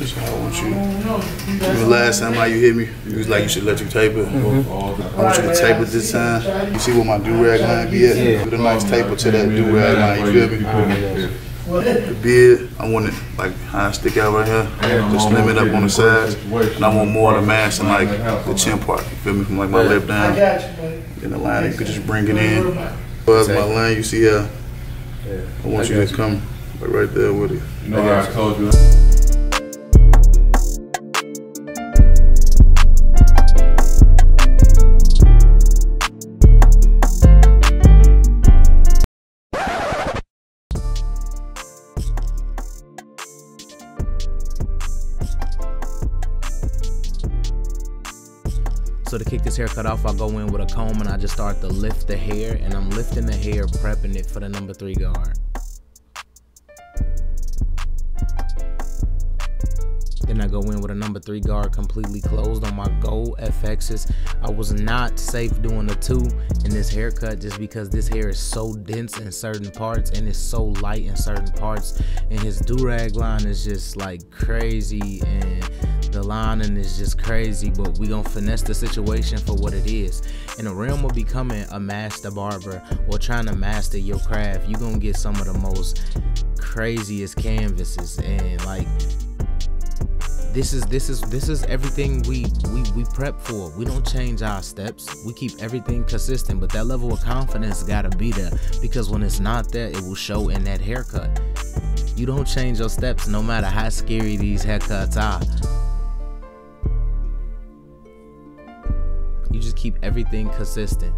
That's how I want you. The last time how you hit me, you was like you should let you taper. I want you to taper this time. You see where my do-rag line be at? Yeah. Put a nice taper to that do-rag line, you feel me? The beard, I want it like how I stick out right here, just slim it up on the sides. And I want more of the mass and like the chin part, you feel me? From like my lip down. Then the line, you could just bring it in. As my line, you see here, I want you to come right there with it. You know how I told you. So to kick this haircut off, I'll go in with a comb and I just start to lift the hair, and I'm lifting the hair, prepping it for the number 3 guard. Then I go in with a number 3 guard completely closed on my gold FXs. I was not safe doing the 2 in this haircut just because this hair is so dense in certain parts and it's so light in certain parts, and his do-rag line is just like crazy and the lining is just crazy, but we gonna finesse the situation for what it is. In the realm of becoming a master barber or trying to master your craft, you gonna get some of the most craziest canvases, and like this is everything we prep for. We don't change our steps. We keep everything consistent, but that level of confidence gotta be there, because when it's not there, it will show in that haircut. You don't change your steps no matter how scary these haircuts are. You just keep everything consistent.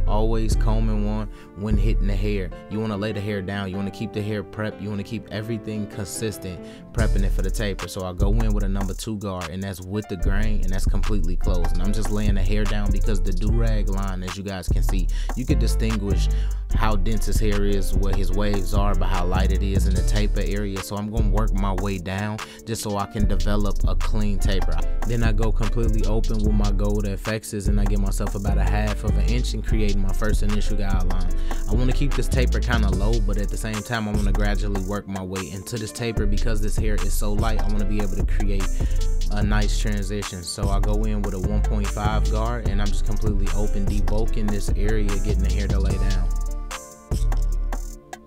Always combing one when hitting the hair. You want to lay the hair down. You want to keep the hair prepped. You want to keep everything consistent, prepping it for the taper. So I go in with a number 2 guard, and that's with the grain, and that's completely closed. And I'm just laying the hair down because the do-rag line, as you guys can see, you can distinguish how dense his hair is, where his waves are, but how light it is in the taper area. So I'm going to work my way down just so I can develop a clean taper. Then I go completely open with my gold FXs, and I give myself about 1/2 of an inch and creating my first initial guideline. I want to keep this taper kind of low, but at the same time I want to gradually work my way into this taper because this hair is so light. I want to be able to create a nice transition. So I go in with a 1.5 guard, and I'm just completely open, debulking this area, getting the hair to lay down.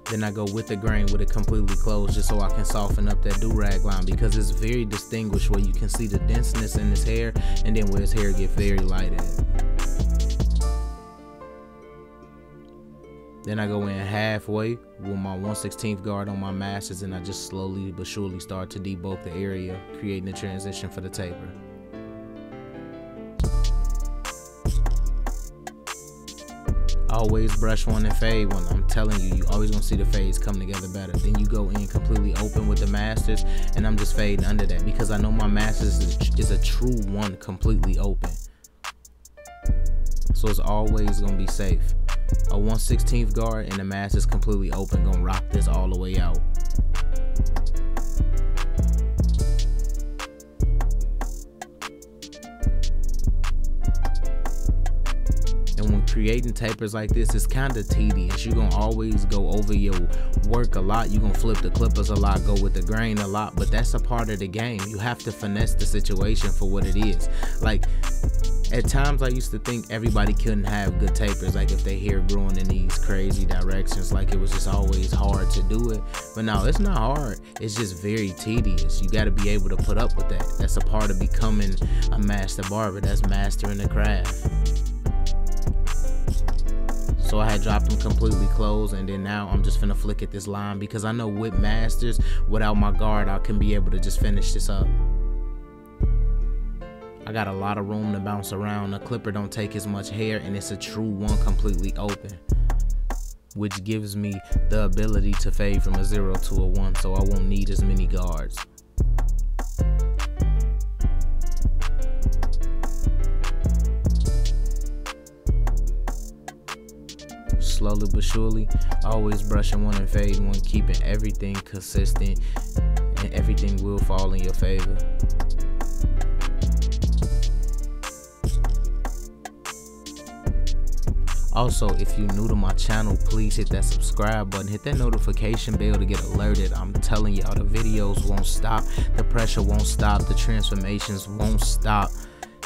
Then I go with the grain with it completely closed just so I can soften up that do-rag line, because it's very distinguished where you can see the denseness in his hair and then where his hair get very light at. Then I go in halfway with my 1/16 guard on my masters, and I just slowly but surely start to debulk the area, creating a transition for the taper. Always brush one and fade one. I'm telling you, you always gonna see the fades come together better. Then you go in completely open with the masters, and I'm just fading under that because I know my masters is a true one completely open. So it's always gonna be safe. A 1/16 guard and the masters completely open, gonna rock this all the way out. And when creating tapers like this, it's kind of tedious. You're gonna always go over your work a lot. You're gonna flip the clippers a lot, go with the grain a lot, but that's a part of the game. You have to finesse the situation for what it is. Like, at times I used to think everybody couldn't have good tapers, like if their hair growing in these crazy directions, like it was just always hard to do it. But no, it's not hard, it's just very tedious. You got to be able to put up with that. That's a part of becoming a master barber. That's mastering the craft. So I had dropped them completely closed, and then now I'm just finna flick at this line because I know with masters, without my guard, I can be able to just finish this up. I got a lot of room to bounce around. The clipper don't take as much hair, and it's a true one completely open, which gives me the ability to fade from a 0 to a 1, so I won't need as many guards. Slowly but surely, always brushing one and fading one, keeping everything consistent, and everything will fall in your favor. Also, if you're new to my channel, please hit that subscribe button, hit that notification bell to get alerted. I'm telling y'all, the videos won't stop, the pressure won't stop, the transformations won't stop.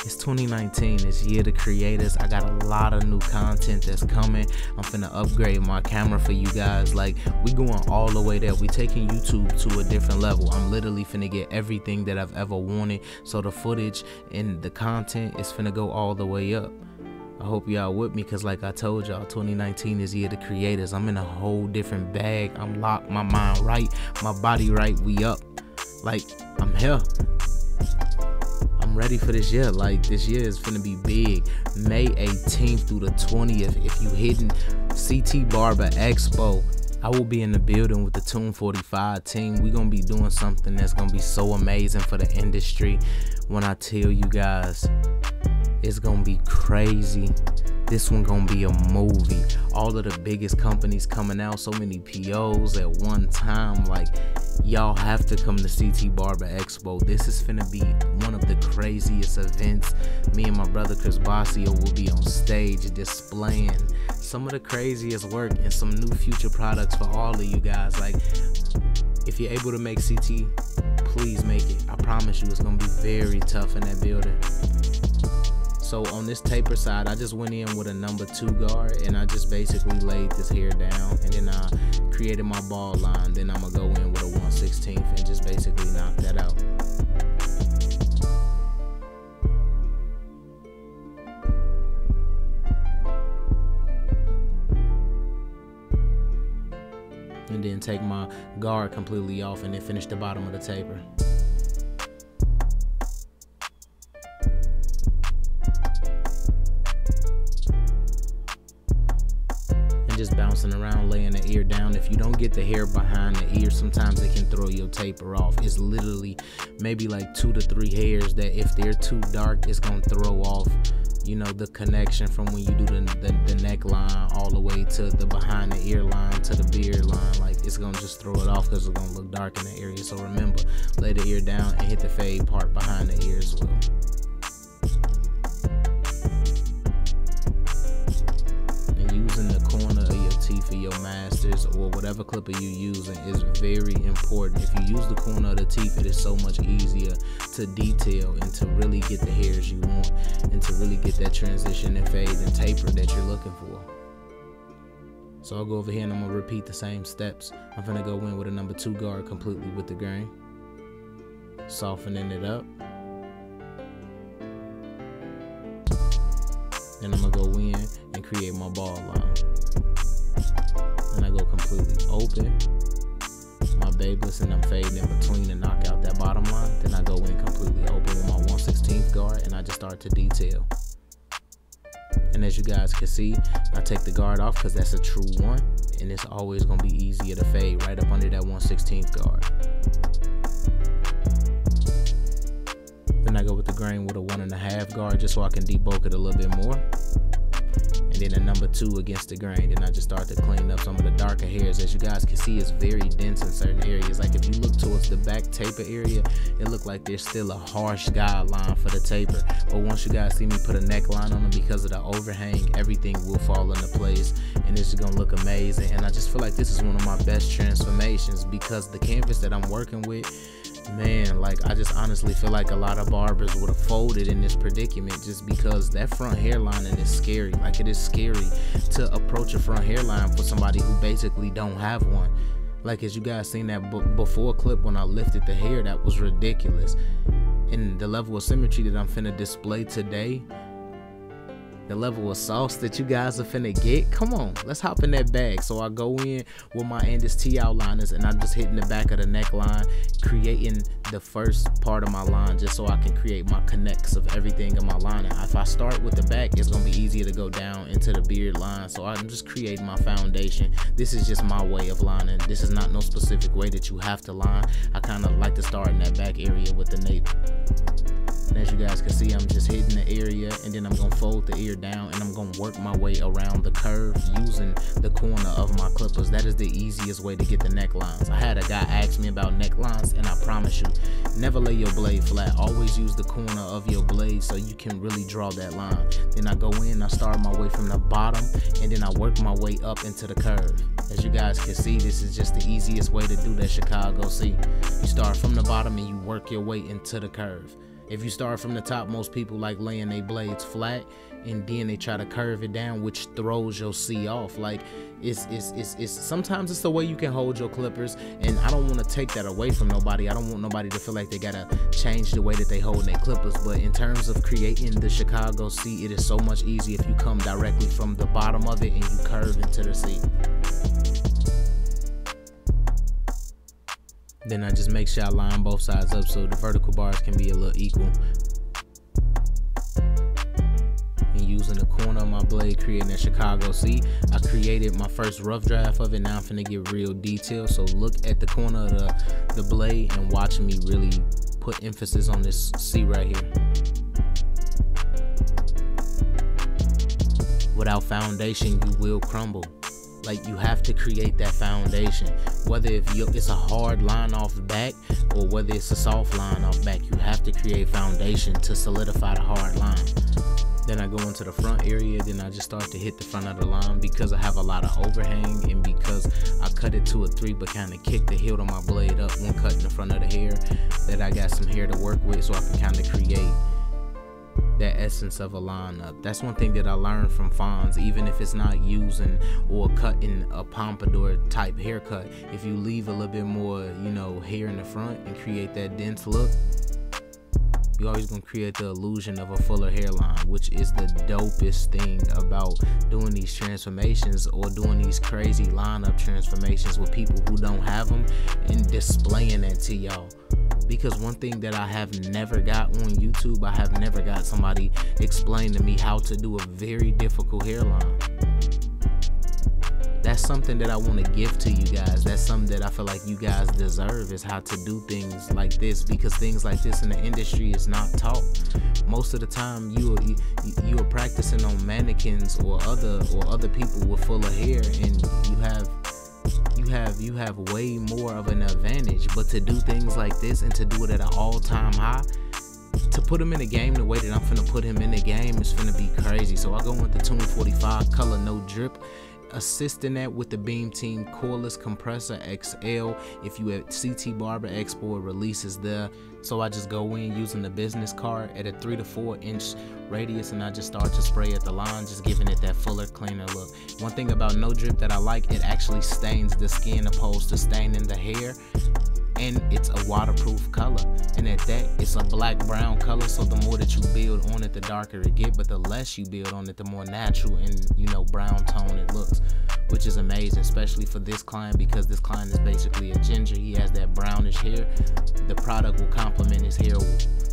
It's 2019, it's year to creators. I got a lot of new content that's coming. I'm finna upgrade my camera for you guys. Like, we going all the way there. We taking YouTube to a different level. I'm literally finna get everything that I've ever wanted. So the footage and the content is finna go all the way up. I hope y'all with me, because like I told y'all, 2019 is year to creators. I'm in a whole different bag. I'm locked, my mind right, my body right. We up. Like, I'm here. I'm ready for this year. Like, this year is finna be big. May 18th through the 20th. If you hitting CT Barber Expo, I will be in the building with the Tune 45 team. We gonna be doing something that's gonna be so amazing for the industry. When I tell you guys, it's gonna be crazy. This one gonna be a movie. All of the biggest companies coming out, so many POs at one time. Like, y'all have to come to CT Barber Expo. This is finna be one of the craziest events. Me and my brother Chris Bossio will be on stage displaying some of the craziest work and some new future products for all of you guys. Like, if you're able to make CT, please make it. I promise you, it's gonna be very tough in that building. So on this taper side, I just went in with a number 2 guard, and I just basically laid this hair down, and then I created my ball line. Then I'm gonna go in with a 1/16 and just basically knock that out. And then take my guard completely off and then finish the bottom of the taper. Just bouncing around, laying the ear down. If you don't get the hair behind the ear, sometimes it can throw your taper off. It's literally maybe like 2 to 3 hairs that if they're too dark, it's gonna throw off, you know, the connection from when you do the neckline all the way to the behind the ear line to the beard line. Like, it's gonna just throw it off because it's gonna look dark in the area. So remember, lay the ear down and hit the fade part behind the ear as well. Using the corner of your teeth for your masters or whatever clipper you using is very important. If you use the corner of the teeth, it is so much easier to detail and to really get the hairs you want and to really get that transition and fade and taper that you're looking for. So I'll go over here and I'm gonna repeat the same steps. I'm gonna go in with a number 2 guard completely with the grain, softening it up. Then I'm gonna go in and create my ball line. Then I go completely open my babeless and I'm fading in between to knock out that bottom line. Then I go in completely open with my 1/16 guard and I just start to detail. And as you guys can see, I take the guard off because that's a true one, and it's always gonna be easier to fade right up under that 1/16 guard. Then I go with the grain with a 1.5 guard just so I can debulk it a little bit more. And then a number 2 against the grain. Then I just start to clean up some of the darker hairs. As you guys can see, it's very dense in certain areas. Like if you look towards the back taper area, it look like there's still a harsh guideline for the taper. But once you guys see me put a neckline on them, because of the overhang, everything will fall into place and it's just gonna look amazing. And I just feel like this is one of my best transformations because the canvas that I'm working with, man, like I just honestly feel like a lot of barbers would have folded in this predicament just because that front hairline is scary. Like it is scary to approach a front hairline for somebody who basically don't have one. Like as you guys seen that before clip when I lifted the hair, that was ridiculous. And the level of symmetry that I'm finna display today, the level of sauce that you guys are finna get, come on, let's hop in that bag. So I go in with my Andis T outliners and I'm just hitting the back of the neckline, creating the first part of my line just so I can create my connects of everything in my line. And if I start with the back, it's gonna be easier to go down into the beard line. So I'm just creating my foundation. This is just my way of lining. This is not no specific way that you have to line. I kind of like to start in that back area with the nape. And as you guys can see, I'm just hitting the area, and then I'm gonna fold the ear down, and I'm gonna work my way around the curve using the corner of my clippers. That is the easiest way to get the necklines. I had a guy ask me about necklines, and I promise you, never lay your blade flat. Always use the corner of your blade so you can really draw that line. Then I go in, I start my way from the bottom, and then I work my way up into the curve. As you guys can see, this is just the easiest way to do that Chicago C. You start from the bottom and you work your way into the curve. If you start from the top, most people like laying their blades flat and then they try to curve it down, which throws your C off. Like it's sometimes it's the way you can hold your clippers, and I don't want to take that away from nobody. I don't want nobody to feel like they gotta change the way that they hold their clippers. But in terms of creating the Chicago C, it is so much easier if you come directly from the bottom of it and you curve into the C. Then I just make sure I line both sides up so the vertical bars can be a little equal. And using the corner of my blade, creating that Chicago C, I created my first rough draft of it. Now I'm finna get real detail. So look at the corner of the blade and watch me really put emphasis on this C right here. Without foundation, you will crumble. Like, you have to create that foundation, whether if it's a hard line off back or whether it's a soft line off back. You have to create foundation to solidify the hard line. Then I go into the front area, then I just start to hit the front of the line because I have a lot of overhang, and because I cut it to a 3 but kind of kick the hilt of my blade up when cutting the front of the hair, that I got some hair to work with so I can kind of create that essence of a lineup. That's one thing that I learned from Fonz. Even if it's not using or cutting a pompadour type haircut, if you leave a little bit more, you know, hair in the front and create that dense look, you're always gonna create the illusion of a fuller hairline, which is the dopest thing about doing these transformations or doing these crazy lineup transformations with people who don't have them and displaying that to y'all. Because one thing that I have never got on YouTube, I have never got somebody explain to me how to do a very difficult hairline. That's something that I want to give to you guys. That's something that I feel like you guys deserve, is how to do things like this, because things like this in the industry is not taught. Most of the time you are practicing on mannequins or other people with fuller hair, and you have way more of an advantage. But to do things like this and to do it at an all-time high, to put him in the game the way that I'm finna put him in the game is finna be crazy. So I go with the Tune 45 color no drip, assisting that with the Beam Team Cordless Compressor XL. If you at CT Barber Expo, releases there. So I just go in using the business card at a 3 to 4 inch radius, and I just start to spray at the line, just giving it that fuller, cleaner look. One thing about no drip that I like, it actually stains the skin opposed to staining the hair. And it's a waterproof color, and at that, it's a black brown color. So the more that you build on it, the darker it get, but the less you build on it, the more natural and, you know, brown tone it looks, which is amazing, especially for this client, because this client is basically a ginger. He has that brownish hair. The product will complement his hair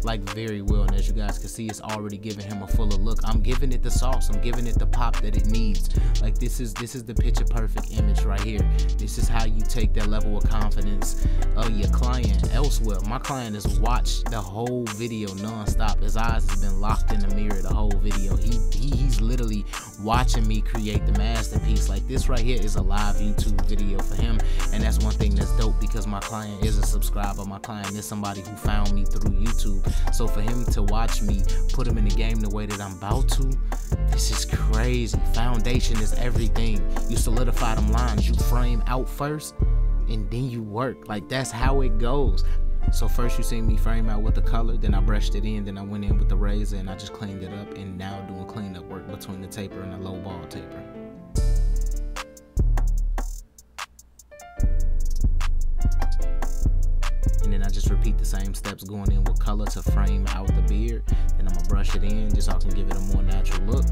like very well, and as you guys can see, it's already giving him a fuller look. I'm giving it the sauce, I'm giving it the pop that it needs. Like, this is the picture perfect image right here. This is how you take that level of confidence of your client elsewhere. My client has watched the whole video non-stop. His eyes has been locked in the mirror the whole video. He's literally watching me create the masterpiece. Like, this right here is a live YouTube video for him, and that's one thing that's dope, because my client is a subscriber. My client is somebody who found me through YouTube. So for him to watch me put him in the game the way that I'm about to, this is crazy. Foundation is everything. You solidify them lines, you frame out first, and then you work. Like, that's how it goes. So first you see me frame out with the color, then I brushed it in, then I went in with the razor and I just cleaned it up, and now doing cleanup work between the taper and the low ball taper. And then I just repeat the same steps, going in with color to frame out the beard. Then I'm gonna brush it in just so I can give it a more natural look.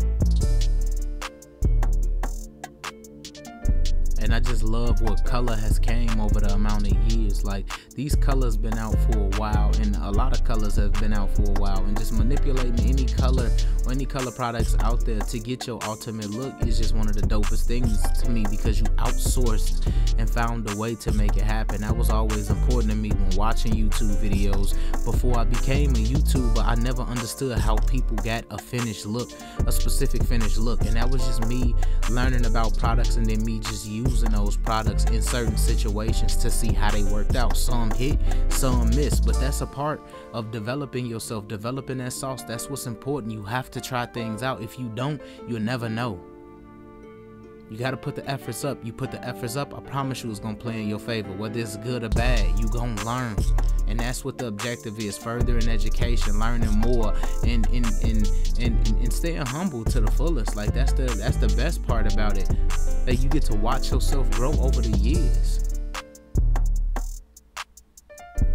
And I just love what color has came over the amount of years. Like, these colors been out for a while, and the a lot of colors have been out for a while, and just manipulating any color or any color products out there to get your ultimate look is just one of the dopest things to me, because you outsourced and found a way to make it happen. That was always important to me when watching YouTube videos. Before I became a YouTuber, I never understood how people got a finished look, a specific finished look, and that was just me learning about products and then me just using those products in certain situations to see how they worked out. Some hit, some miss, but that's a part of developing yourself, developing that sauce. That's what's important. You have to try things out. If you don't, you'll never know. You got to put the efforts up. You put the efforts up, I promise you it's going to play in your favor. Whether it's good or bad, you going to learn. And that's what the objective is, further in education, learning more, and staying humble to the fullest. Like that's the best part about it, that you get to watch yourself grow over the years.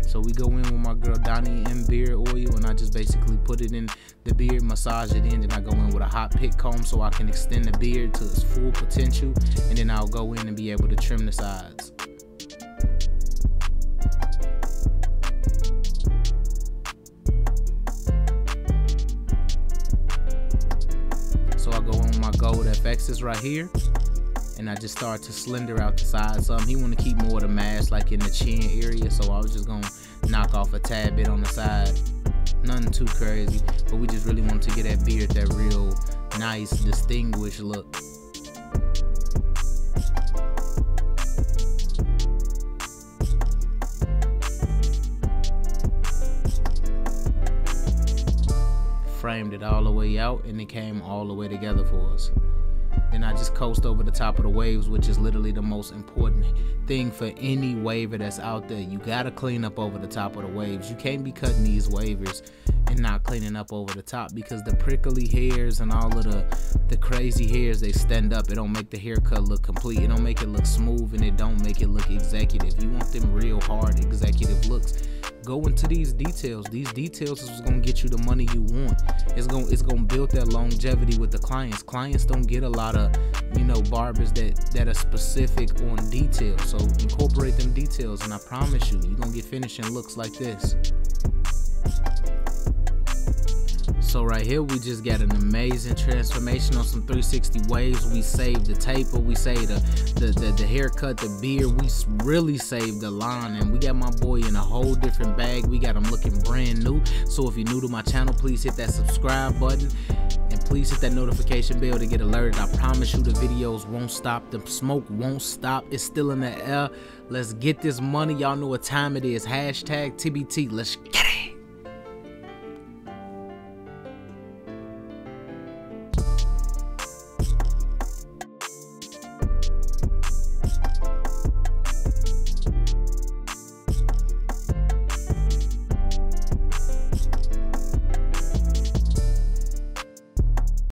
So we go in with my girl Donnie M beard oil, and I just basically put it in the beard, massage it in, then I go in with a hot pick comb so I can extend the beard to its full potential, and then I'll go in and be able to trim the sides. So I go in with my gold FXs right here, and I just start to slender out the sides. He want to keep more of the mask like in the chin area, so I was just gonna knock off a tad bit on the side. Nothing too crazy, but we just really wanted to get that beard that real nice, distinguished look. Framed it all the way out, and it came all the way together for us. Then I just coast over the top of the waves, which is literally the most important thing for any waver that's out there. You gotta clean up over the top of the waves. You can't be cutting these wavers and not cleaning up over the top, because the prickly hairs and all of the crazy hairs, they stand up. It don't make the haircut look complete. It don't make it look smooth, and it don't make it look executive. You want them real hard executive looks, go into these details. These details is what's gonna get you the money you want. It's gonna build that longevity with the clients. Clients don't get a lot of, you know, barbers that are specific on details. So incorporate them details, and I promise you, you're gonna get finishing looks like this. So right here, we just got an amazing transformation on some 360 waves. We saved the taper, we saved the haircut, the beard. We really saved the line, and we got my boy in a whole different bag. We got him looking brand new. So if you're new to my channel, please hit that subscribe button, and please hit that notification bell to get alerted. I promise you the videos won't stop, the smoke won't stop. It's still in the air. Let's get this money. Y'all know what time it is. Hashtag TBT. Let's get it.